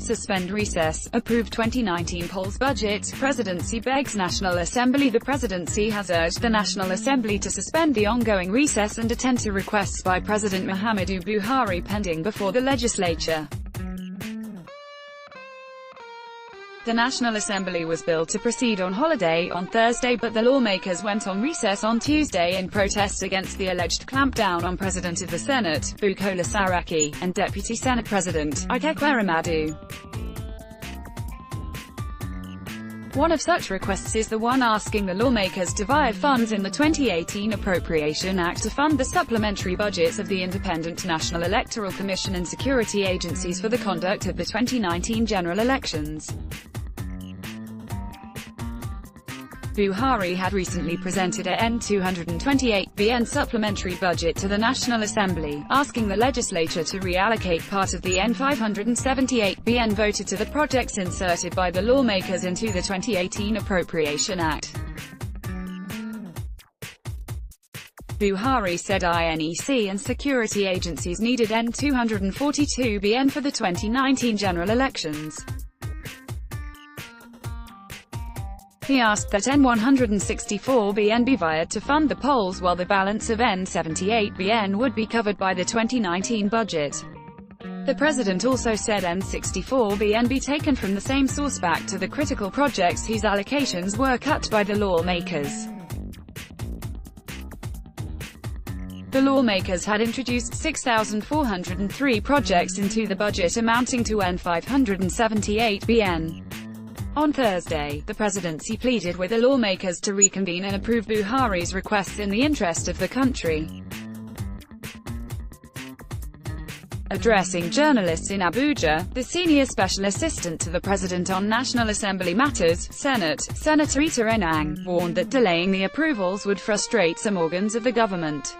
Suspend recess. Approve 2019 polls budget. Presidency begs National Assembly. The Presidency has urged the National Assembly to suspend the ongoing recess and attend to requests by President Muhammadu Buhari pending before the legislature. The National Assembly was billed to proceed on holiday on Thursday, but the lawmakers went on recess on Tuesday in protest against the alleged clampdown on President of the Senate, Bukola Saraki, and Deputy Senate President, Ike Ekweremadu. One of such requests is the one asking the lawmakers to divide funds in the 2018 Appropriation Act to fund the supplementary budgets of the Independent National Electoral Commission and security agencies for the conduct of the 2019 general elections. Buhari had recently presented a N228 billion supplementary budget to the National Assembly, asking the legislature to reallocate part of the N578 billion voted to the projects inserted by the lawmakers into the 2018 Appropriation Act. Buhari said INEC and security agencies needed N242 billion for the 2019 general elections. He asked that N164 billion be wired to fund the polls, while the balance of N78 billion would be covered by the 2019 budget. The president also said N64 billion be taken from the same source back to the critical projects whose allocations were cut by the lawmakers. The lawmakers had introduced 6,403 projects into the budget amounting to N578 billion. On Thursday, the presidency pleaded with the lawmakers to reconvene and approve Buhari's requests in the interest of the country. Addressing journalists in Abuja, the senior special assistant to the president on National Assembly matters, Senator Ita Enang, warned that delaying the approvals would frustrate some organs of the government.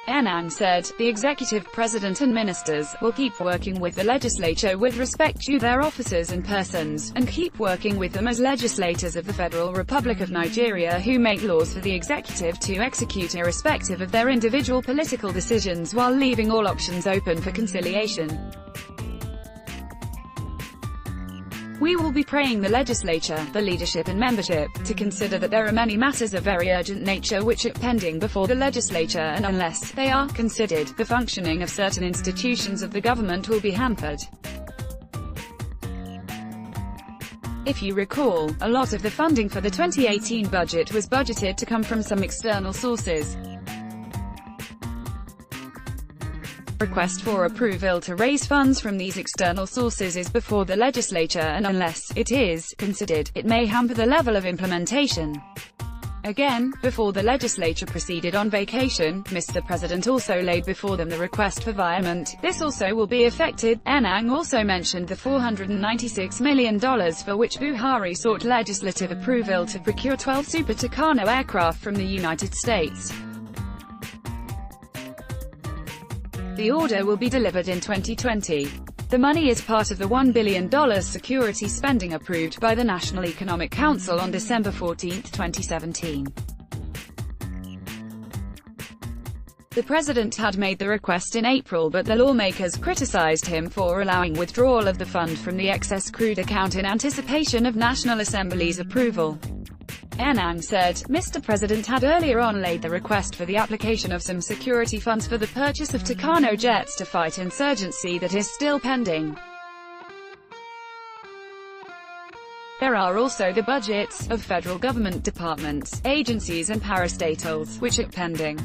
Enang said, "The executive, president and ministers will keep working with the legislature with respect to their officers and persons, and keep working with them as legislators of the Federal Republic of Nigeria who make laws for the executive to execute irrespective of their individual political decisions while leaving all options open for conciliation. We will be praying the legislature, the leadership and membership, to consider that there are many matters of very urgent nature which are pending before the legislature, and unless they are considered, the functioning of certain institutions of the government will be hampered." If you recall, a lot of the funding for the 2018 budget was budgeted to come from some external sources. Request for approval to raise funds from these external sources is before the legislature, and unless it is considered, it may hamper the level of implementation. Again, before the legislature proceeded on vacation, Mr. President also laid before them the request for virement. This also will be affected. Enang also mentioned the $496 million for which Buhari sought legislative approval to procure 12 Super Tucano aircraft from the United States. The order will be delivered in 2020. The money is part of the $1 billion security spending approved by the National Economic Council on December 14, 2017. The president had made the request in April, but the lawmakers criticized him for allowing withdrawal of the fund from the excess crude account in anticipation of National Assembly's approval. Enang said, "Mr. President had earlier on laid the request for the application of some security funds for the purchase of Tucano jets to fight insurgency that is still pending. There are also the budgets of federal government departments, agencies and parastatals, which are pending."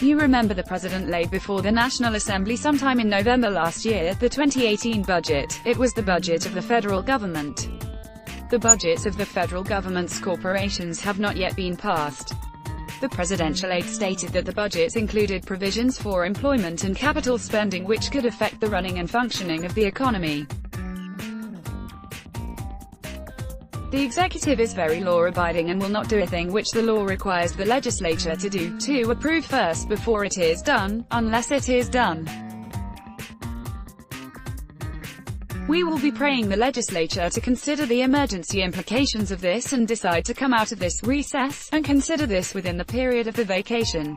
You remember the president laid before the National Assembly sometime in November last year the 2018 budget. It was the budget of the federal government. The budgets of the federal government's corporations have not yet been passed. The presidential aide stated that the budgets included provisions for employment and capital spending which could affect the running and functioning of the economy. The executive is very law-abiding and will not do a thing which the law requires the legislature to do, to approve first before it is done, unless it is done. We will be praying the legislature to consider the emergency implications of this and decide to come out of this recess, and consider this within the period of the vacation.